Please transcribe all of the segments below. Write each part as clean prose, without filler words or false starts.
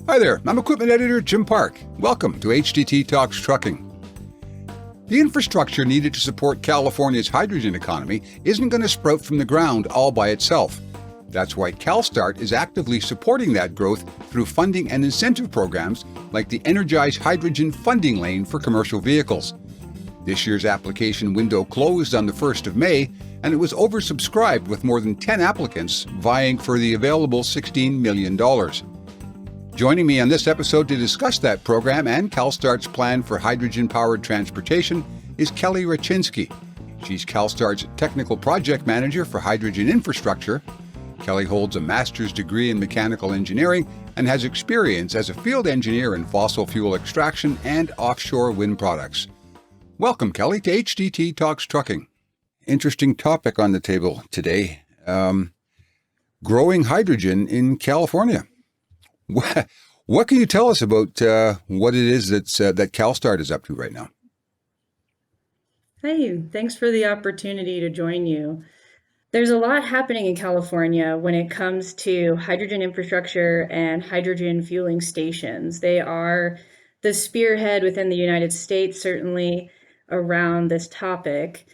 Hi there, I'm Equipment Editor Jim Park. Welcome to HDT Talks Trucking. The infrastructure needed to support California's hydrogen economy isn't going to sprout from the ground all by itself. That's why CalStart is actively supporting that growth through funding and incentive programs like the EnergIIZE Hydrogen Funding Lane for commercial vehicles. This year's application window closed on the 1st of May, and it was oversubscribed with more than 10 applicants vying for the available $16 million. Joining me on this episode to discuss that program and CalStart's plan for hydrogen-powered transportation is Kelly Rachinsky. She's CalStart's Technical Project Manager for Hydrogen Infrastructure. Kelly holds a master's degree in mechanical engineering and has experience as a field engineer in fossil fuel extraction and offshore wind products. Welcome, Kelly, to HDT Talks Trucking. Interesting topic on the table today, growing hydrogen in California. What can you tell us about what it is that CalStart is up to right now? Hey, thanks for the opportunity to join you. There's a lot happening in California when it comes to hydrogen infrastructure and hydrogen fueling stations. They are the spearhead within the United States, certainly around this topic.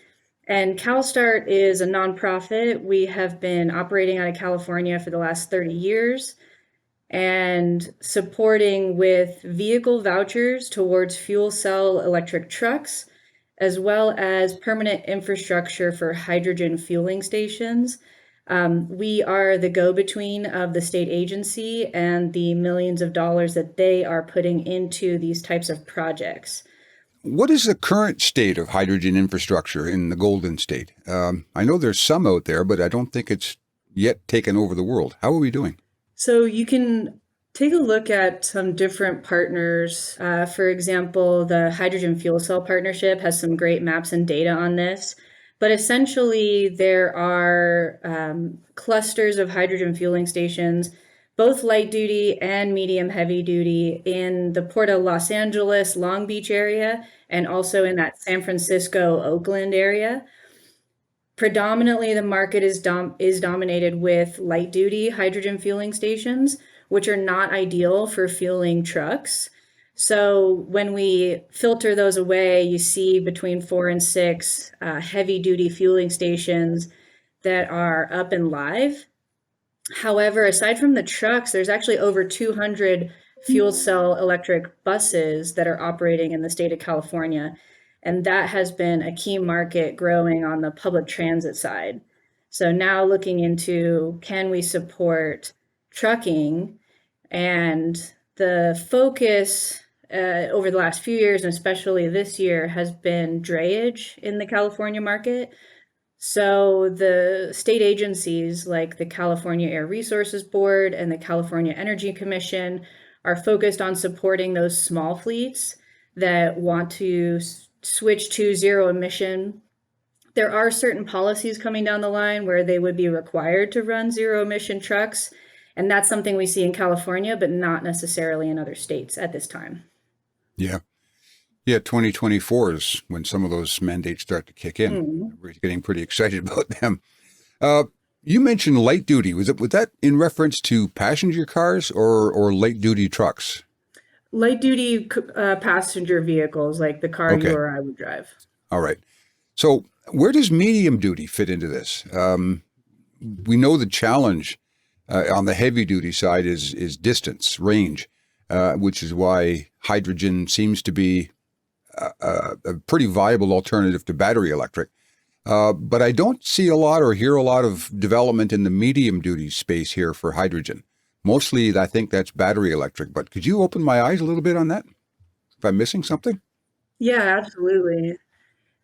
And CalStart is a nonprofit. We have been operating out of California for the last 30 years. And supporting with vehicle vouchers towards fuel cell electric trucks, as well as permanent infrastructure for hydrogen fueling stations. We are the go-between of the state agency and the millions of dollars that they are putting into these types of projects. What is the current state of hydrogen infrastructure in the Golden State? I know there's some out there, but I don't think it's yet taken over the world. How are we doing? So you can take a look at some different partners. For example, the Hydrogen Fuel Cell Partnership has some great maps and data on this. But essentially, there are clusters of hydrogen fueling stations, both light duty and medium heavy duty, in the Port of Los Angeles, Long Beach area, and also in that San Francisco, Oakland area. Predominantly, the market is dominated with light-duty hydrogen fueling stations, which are not ideal for fueling trucks. So when we filter those away, you see between 4 and 6 heavy-duty fueling stations that are up and live. However, aside from the trucks, there's actually over 200 fuel cell electric buses that are operating in the state of California. And that has been a key market growing on the public transit side. So now looking into, can we support trucking? And the focus over the last few years, and especially this year, has been drayage in the California market. So the state agencies like the California Air Resources Board and the California Energy Commission are focused on supporting those small fleets that want to switch to zero emission. There are certain policies coming down the line where they would be required to run zero emission trucks. And that's something we see in California, but not necessarily in other states at this time. Yeah. 2024 is when some of those mandates start to kick in. We're getting pretty excited about them. You mentioned light duty. Was that in reference to passenger cars or light duty trucks? Light duty passenger vehicles, like the car you or I would drive. All right. So where does medium duty fit into this? We know the challenge on the heavy duty side is distance, range, which is why hydrogen seems to be a pretty viable alternative to battery electric. But I don't see a lot or hear a lot of development in the medium duty space here for hydrogen. Mostly, I think that's battery electric, but could you open my eyes a little bit on that? If I'm missing something? Yeah, absolutely.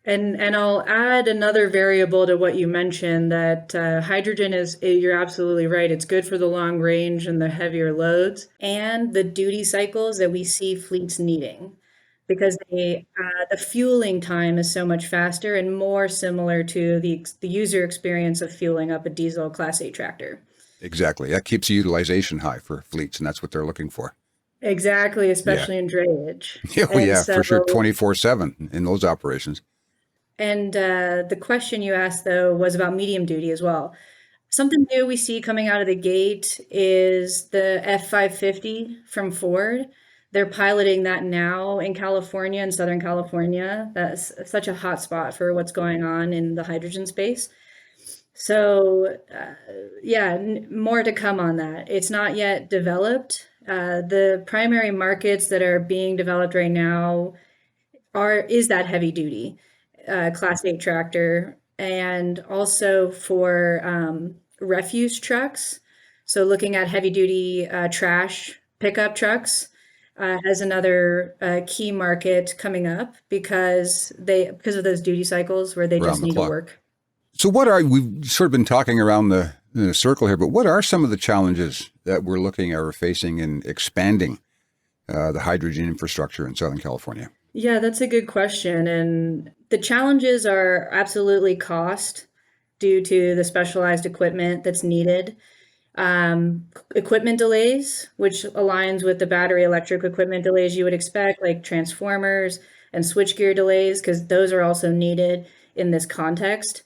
And I'll add another variable to what you mentioned, that hydrogen you're absolutely right. It's good for the long range and the heavier loads and the duty cycles that we see fleets needing, because the fueling time is so much faster and more similar to the user experience of fueling up a diesel Class 8 tractor. Exactly. That keeps the utilization high for fleets, and that's what they're looking for. Exactly, especially in drayage. For sure, 24/7 in those operations. And the question you asked, though, was about medium duty as well. Something new we see coming out of the gate is the F-550 from Ford. They're piloting that now in California, in Southern California. That's such a hot spot for what's going on in the hydrogen space. So, yeah, more to come on that. It's not yet developed. The primary markets that are being developed right now is that heavy duty Class 8 tractor, and also for refuse trucks. So looking at heavy duty trash pickup trucks as another key market coming up because of those duty cycles where they Around just the need to clock. work. So we've sort of been talking around the circle here, but what are some of the challenges that we're looking at or facing in expanding the hydrogen infrastructure in Southern California? Yeah, that's a good question. And the challenges are absolutely cost due to the specialized equipment that's needed. Equipment delays, which aligns with the battery electric equipment delays you would expect, like transformers and switchgear delays, because those are also needed in this context.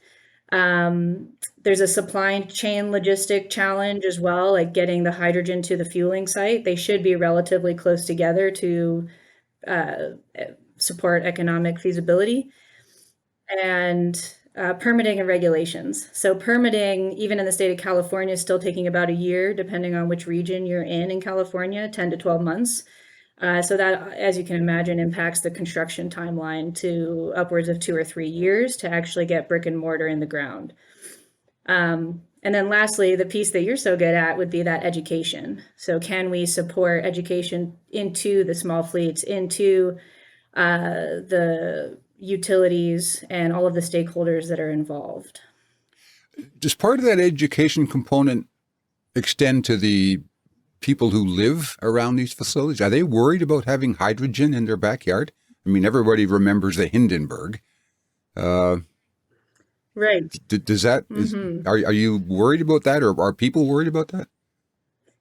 There's a supply chain logistic challenge as well, like getting the hydrogen to the fueling site. They should be relatively close together to support economic feasibility. And permitting and regulations. So permitting, even in the state of California, is still taking about a year, depending on which region you're in California, 10 to 12 months. So that, as you can imagine, impacts the construction timeline to upwards of 2 or 3 years to actually get brick and mortar in the ground. And then lastly, the piece that you're so good at would be that education. So can we support education into the small fleets, into the utilities and all of the stakeholders that are involved? Does part of that education component extend to the people who live around these facilities? Are they worried about having hydrogen in their backyard? I mean, everybody remembers the Hindenburg. Right. Does that, are you worried about that, or are people worried about that?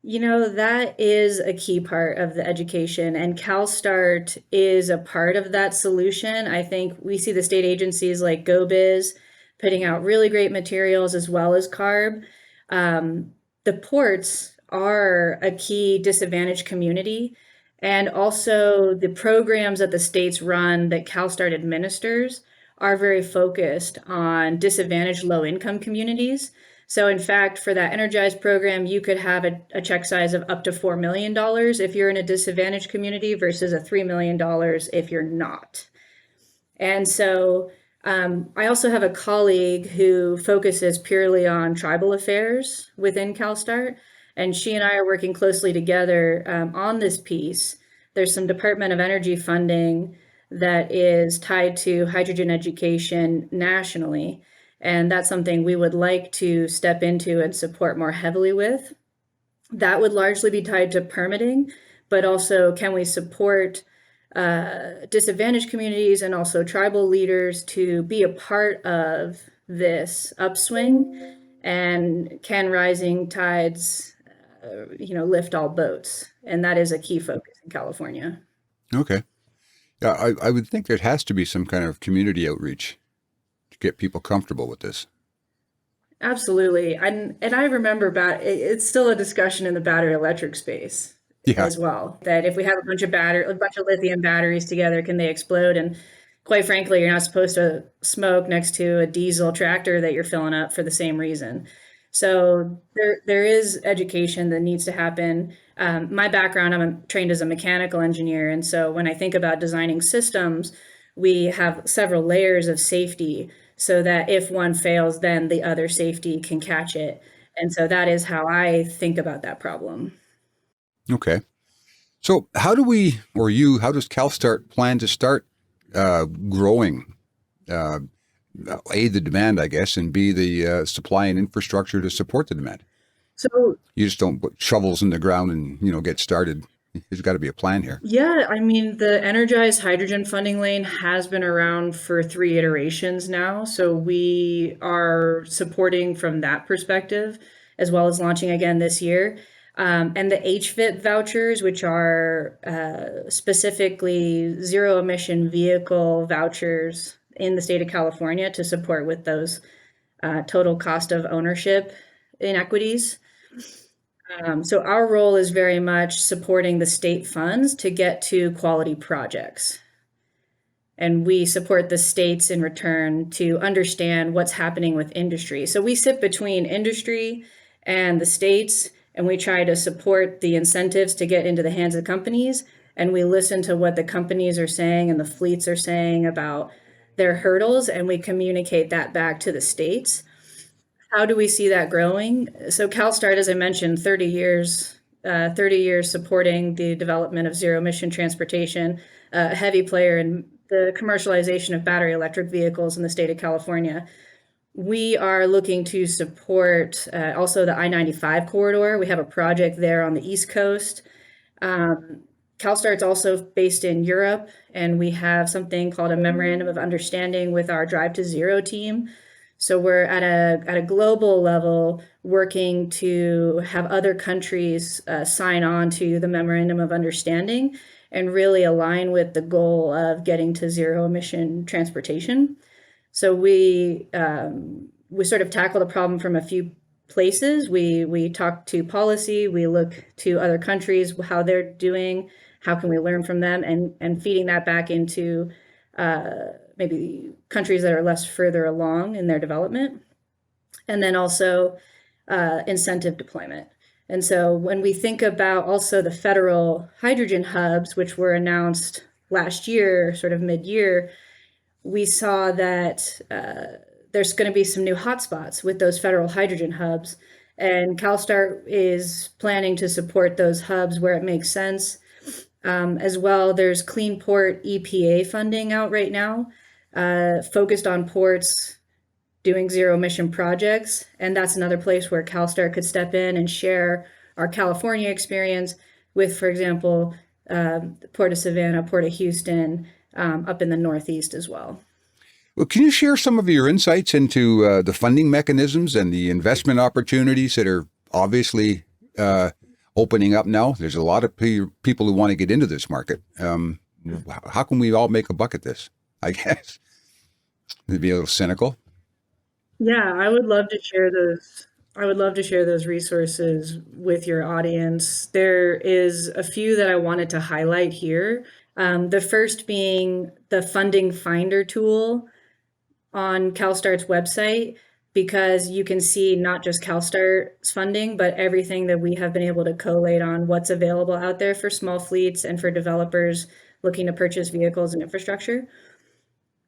You know, that is a key part of the education, and CalStart is a part of that solution. I think we see the state agencies like GoBiz putting out really great materials as well as CARB. The ports are a key disadvantaged community, and also the programs that the states run that CalStart administers are very focused on disadvantaged low-income communities. So in fact, for that EnergIIZE program, you could have a check size of up to $4 million if you're in a disadvantaged community versus a $3 million if you're not. And so I also have a colleague who focuses purely on tribal affairs within CalStart, and she and I are working closely together on this piece. There's some Department of Energy funding that is tied to hydrogen education nationally. And that's something we would like to step into and support more heavily with. That would largely be tied to permitting, but also can we support disadvantaged communities and also tribal leaders to be a part of this upswing, and can rising tides, lift all boats? And that is a key focus in California. Okay. Yeah, I would think there has to be some kind of community outreach to get people comfortable with this. Absolutely. And I remember it's still a discussion in the battery electric space as well, that if we have a bunch of lithium batteries together, can they explode? And quite frankly, you're not supposed to smoke next to a diesel tractor that you're filling up for the same reason. So there is education that needs to happen. My background, I'm trained as a mechanical engineer. And so when I think about designing systems, we have several layers of safety so that if one fails, then the other safety can catch it. And so that is how I think about that problem. Okay. So how does CalStart plan to start growing, A, the demand, I guess, and B, the supply and infrastructure to support the demand? So you just don't put shovels in the ground and, get started. There's got to be a plan here. Yeah, I mean, the EnergIIZE hydrogen funding lane has been around for 3 iterations now. So we are supporting from that perspective, as well as launching again this year. And the HVIP vouchers, which are specifically zero-emission vehicle vouchers in the state of California to support with those total cost of ownership inequities. So our role is very much supporting the state funds to get to quality projects. And we support the states in return to understand what's happening with industry. So we sit between industry and the states, and we try to support the incentives to get into the hands of companies. And we listen to what the companies are saying and the fleets are saying about their hurdles, and we communicate that back to the states. How do we see that growing? So CalStart, as I mentioned, 30 years supporting the development of zero emission transportation, a heavy player in the commercialization of battery electric vehicles in the state of California. We are looking to support also the I-95 corridor. We have a project there on the East Coast. CalStart's also based in Europe, and we have something called a Memorandum of Understanding with our Drive to Zero team. So we're at a global level working to have other countries sign on to the Memorandum of Understanding and really align with the goal of getting to zero emission transportation. So we sort of tackle the problem from a few places. We talk to policy, we look to other countries, how they're doing, how can we learn from them, and feeding that back into maybe countries that are less further along in their development, and then also incentive deployment. And so when we think about also the federal hydrogen hubs, which were announced last year, sort of mid-year, we saw that there's going to be some new hotspots with those federal hydrogen hubs. And CalStart is planning to support those hubs where it makes sense. As well, there's Clean Port EPA funding out right now, focused on ports doing zero emission projects. And that's another place where CalStart could step in and share our California experience with, for example, Port of Savannah, Port of Houston, up in the Northeast as well. Well, can you share some of your insights into the funding mechanisms and the investment opportunities that are obviously opening up now? There's a lot of people who want to get into this market. How can we all make a buck at this, I guess? It'd be a little cynical. Yeah, I would love to share those. I would love to share those resources with your audience. There is a few that I wanted to highlight here. The first being the funding finder tool on CalStart's website, because you can see not just CalStart's funding, but everything that we have been able to collate on what's available out there for small fleets and for developers looking to purchase vehicles and infrastructure.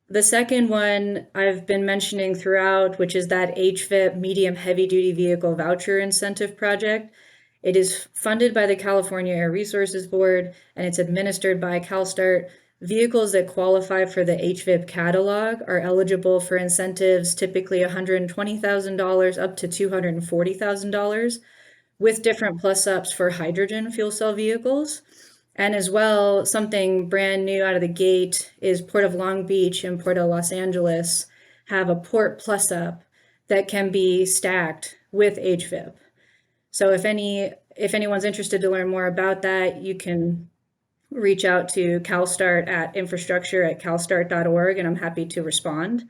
The second one I've been mentioning throughout, which is that HVIP medium heavy duty vehicle voucher incentive project. It is funded by the California Air Resources Board, and it's administered by CalStart. Vehicles that qualify for the HVIP catalog are eligible for incentives, typically $120,000 up to $240,000, with different plus ups for hydrogen fuel cell vehicles. And as well, something brand new out of the gate is Port of Long Beach and Port of Los Angeles have a port plus up that can be stacked with HVIP. So if anyone's interested to learn more about that, you can reach out to CalStart at infrastructure@calstart.org, and I'm happy to respond.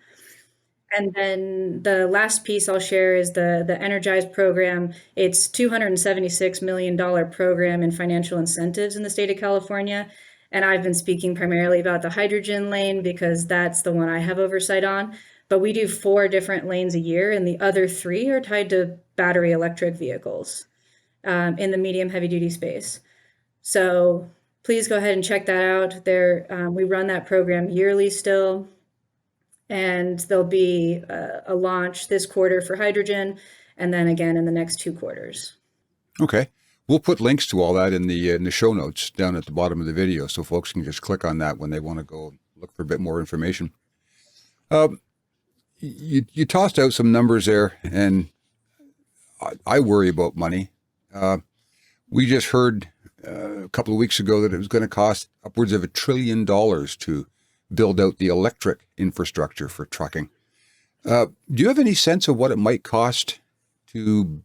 And then the last piece I'll share is the EnergIIZE program. It's $276 million program in financial incentives in the state of California. And I've been speaking primarily about the hydrogen lane because that's the one I have oversight on. But we do 4 different lanes a year, and the other 3 are tied to battery electric vehicles in the medium heavy duty space. So please go ahead and check that out. We run that program yearly still. And there'll be a launch this quarter for hydrogen, and then again in the next 2 quarters. Okay. We'll put links to all that in the show notes down at the bottom of the video, so folks can just click on that when they want to go look for a bit more information. You tossed out some numbers there, and I worry about money. We just heard a couple of weeks ago that it was going to cost upwards of $1 trillion to build out the electric infrastructure for trucking. Do you have any sense of what it might cost to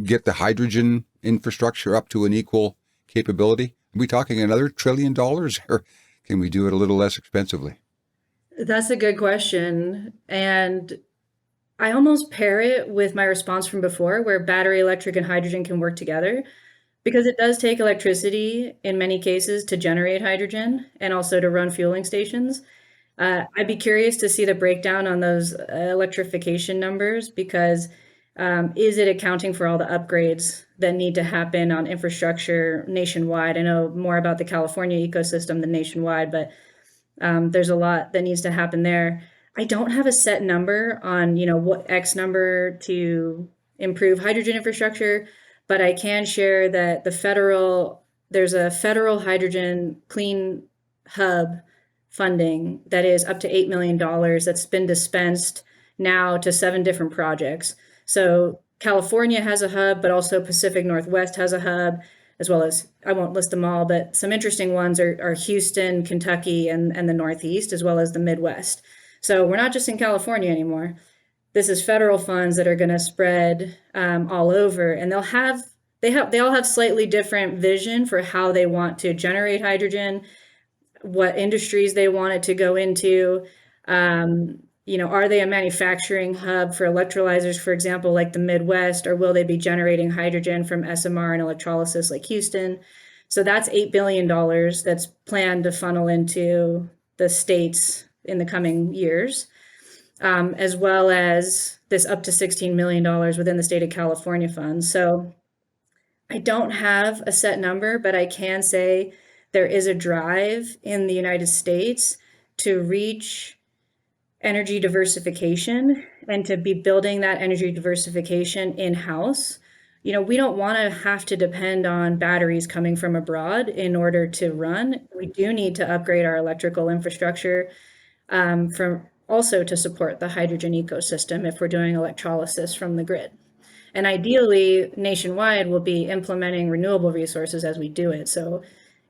get the hydrogen infrastructure up to an equal capability? Are we talking another $1 trillion, or can we do it a little less expensively? That's a good question. And I almost pair it with my response from before, where battery electric and hydrogen can work together, because it does take electricity in many cases to generate hydrogen and also to run fueling stations. I'd be curious to see the breakdown on those electrification numbers, because is it accounting for all the upgrades that need to happen on infrastructure nationwide? I know more about the California ecosystem than nationwide, but there's a lot that needs to happen there. I don't have a set number on, what X number to improve hydrogen infrastructure, but I can share that there's a federal hydrogen clean hub funding that is up to $8 million that's been dispensed now to 7 different projects. So California has a hub, but also Pacific Northwest has a hub, as well as, I won't list them all, but some interesting ones are Houston, Kentucky, and the Northeast, as well as the Midwest. So we're not just in California anymore. This is federal funds that are going to spread all over, and they all have slightly different vision for how they want to generate hydrogen, what industries they want it to go into. Are they a manufacturing hub for electrolyzers, for example, like the Midwest, or will they be generating hydrogen from SMR and electrolysis like Houston? So that's $8 billion that's planned to funnel into the states in the coming years, as well as this up to $16 million within the state of California funds. So I don't have a set number, but I can say there is a drive in the United States to reach energy diversification and to be building that energy diversification in-house. We don't want to have to depend on batteries coming from abroad in order to run. We do need to upgrade our electrical infrastructure from also to support the hydrogen ecosystem if we're doing electrolysis from the grid. And ideally, nationwide, we'll be implementing renewable resources as we do it. So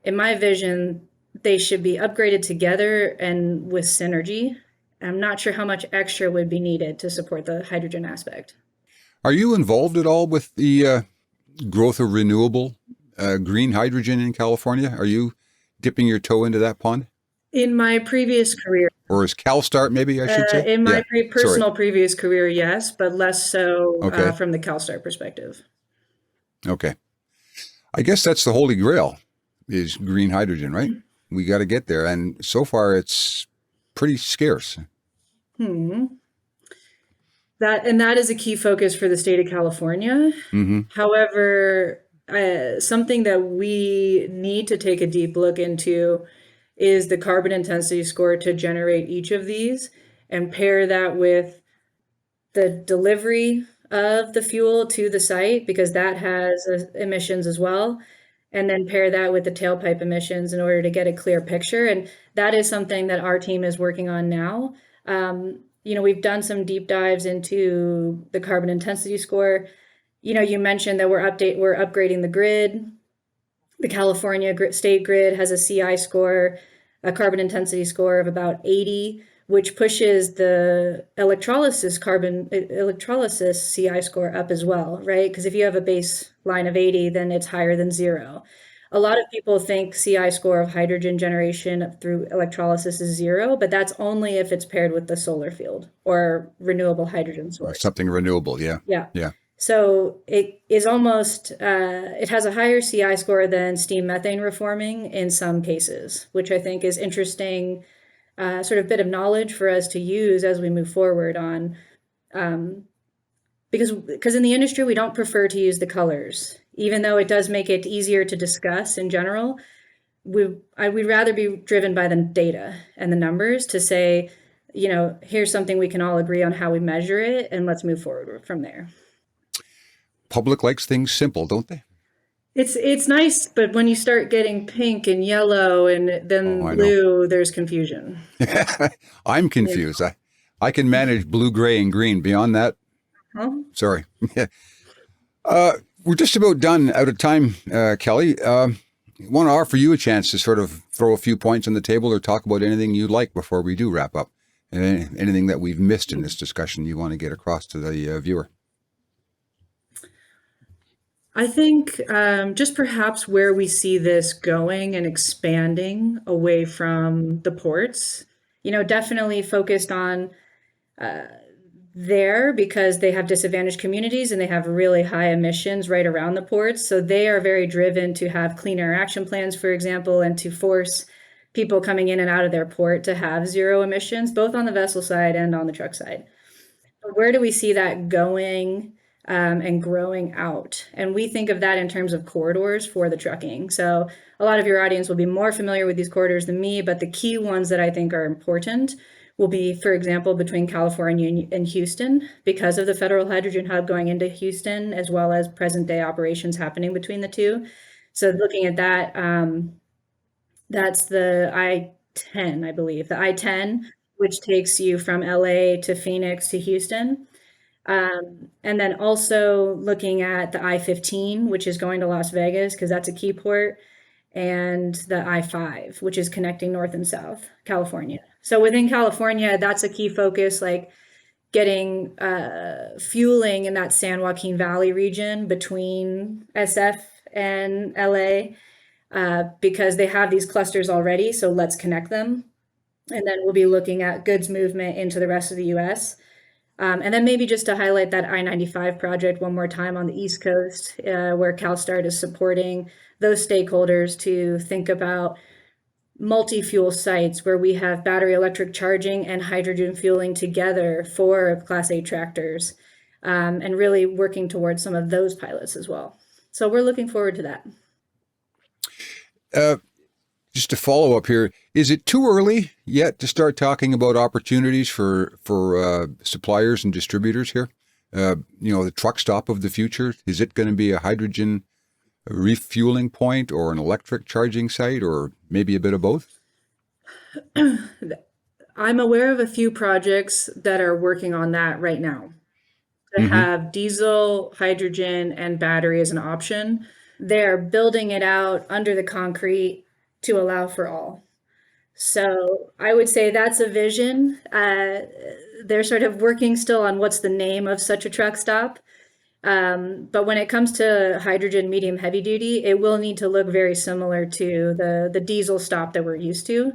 in my vision, they should be upgraded together and with synergy. I'm not sure how much extra would be needed to support the hydrogen aspect. Are you involved at all with the growth of renewable green hydrogen in California? Are you dipping your toe into that pond? In my previous career. Or is Calstart, maybe I should say? In my personal previous career, yes, but less so from the Calstart perspective. Okay. I guess that's the holy grail, is green hydrogen, right? We got to get there. And so far, it's pretty scarce. That is a key focus for the state of California. However, something that we need to take a deep look into is the carbon intensity score to generate each of these, and pair that with the delivery of the fuel to the site, because that has emissions as well, and then pair that with the tailpipe emissions in order to get a clear picture. And that is something that our team is working on now. We've done some deep dives into the carbon intensity score. You mentioned that we're upgrading the grid. The California state grid has a CI score, a carbon intensity score of about 80, which pushes the electrolysis CI score up as well, right? Because if you have a baseline of 80, then it's higher than 0. A lot of people think CI score of hydrogen generation through electrolysis is 0, but that's only if it's paired with the solar field or renewable hydrogen source. Or something renewable, yeah. Yeah. So it is almost, it has a higher CI score than steam methane reforming in some cases, which I think is interesting, sort of bit of knowledge for us to use as we move forward on, because in the industry, we don't prefer to use the colors, even though it does make it easier to discuss in general. We'd rather be driven by the data and the numbers to say, here's something we can all agree on how we measure it, and let's move forward from there. Public likes things simple, don't they? It's nice, but when you start getting pink and yellow and then blue, there's confusion. I'm confused. I can manage blue, gray, and green. Beyond that, sorry. We're just about done out of time, Kelly. I want to offer you a chance to sort of throw a few points on the table or talk about anything you'd like before we do wrap up. Anything that we've missed in this discussion you want to get across to the viewer. I think just perhaps where we see this going and expanding away from the ports, definitely focused on there because they have disadvantaged communities and they have really high emissions right around the ports. So they are very driven to have clean air action plans, for example, and to force people coming in and out of their port to have zero emissions, both on the vessel side and on the truck side. But where do we see that going and growing out? And we think of that in terms of corridors for the trucking. So a lot of your audience will be more familiar with these corridors than me, but the key ones that I think are important will be, for example, between California and Houston, because of the Federal Hydrogen Hub going into Houston, as well as present day operations happening between the two. So looking at that, that's the I-10, I believe, the I-10, which takes you from LA to Phoenix to Houston. And then also looking at the I-15, which is going to Las Vegas, because that's a key port, and the I-5, which is connecting North and South California. So within California, that's a key focus, like getting fueling in that San Joaquin Valley region between SF and LA, because they have these clusters already, so let's connect them. And then we'll be looking at goods movement into the rest of the US. And then maybe just to highlight that I-95 project one more time on the East Coast, where CalStart is supporting those stakeholders to think about multi-fuel sites where we have battery electric charging and hydrogen fueling together for Class 8 tractors, and really working towards some of those pilots as well. So we're looking forward to that. Just to follow up here, is it too early yet to start talking about opportunities for suppliers and distributors here? The truck stop of the future, is it going to be a hydrogen refueling point or an electric charging site, or maybe a bit of both? I'm aware of a few projects that are working on that right now, to have diesel, hydrogen, and battery as an option. They're building it out under the concrete to allow for all. So I would say that's a vision. They're sort of working still on what's the name of such a truck stop. But when it comes to hydrogen medium heavy duty, it will need to look very similar to the diesel stop that we're used to,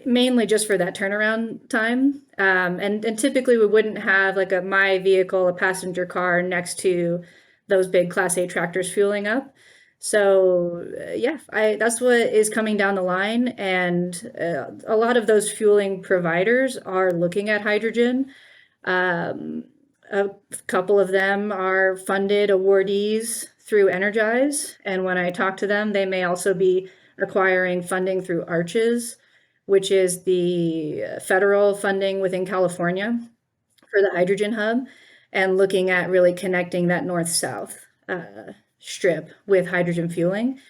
mainly just for that turnaround time. And typically we wouldn't have like my vehicle, a passenger car next to those big Class 8 tractors fueling up. So that's what is coming down the line. And a lot of those fueling providers are looking at hydrogen. A couple of them are funded awardees through EnergIIZE. And when I talk to them, they may also be acquiring funding through EnergIIZE, which is the federal funding within California for the hydrogen hub, and looking at really connecting that north-south strip with hydrogen fueling.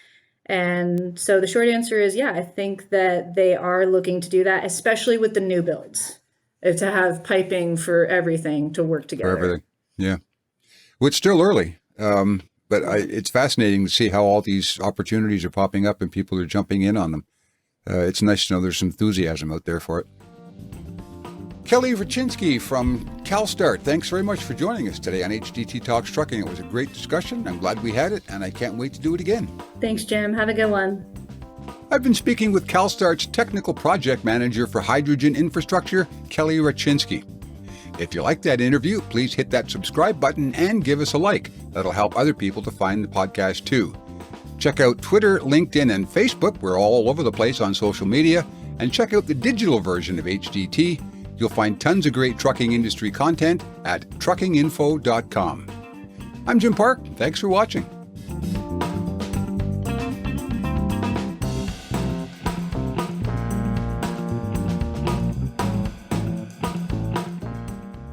And so the short answer is, I think that they are looking to do that, especially with the new builds, to have piping for everything to work together. For everything, yeah. Well, it's still early, but it's fascinating to see how all these opportunities are popping up and people are jumping in on them. It's nice to know there's some enthusiasm out there for it. Kelly Raczynski from CalStart, thanks very much for joining us today on HDT Talks Trucking. It was a great discussion. I'm glad we had it, and I can't wait to do it again. Thanks, Jim. Have a good one. I've been speaking with CalStart's Technical Project Manager for Hydrogen Infrastructure, Kelly Raczynski. If you like that interview, please hit that subscribe button and give us a like. That'll help other people to find the podcast too. Check out Twitter, LinkedIn, and Facebook. We're all over the place on social media. And check out the digital version of HDT. You'll find tons of great trucking industry content at truckinginfo.com. I'm Jim Park. Thanks for watching.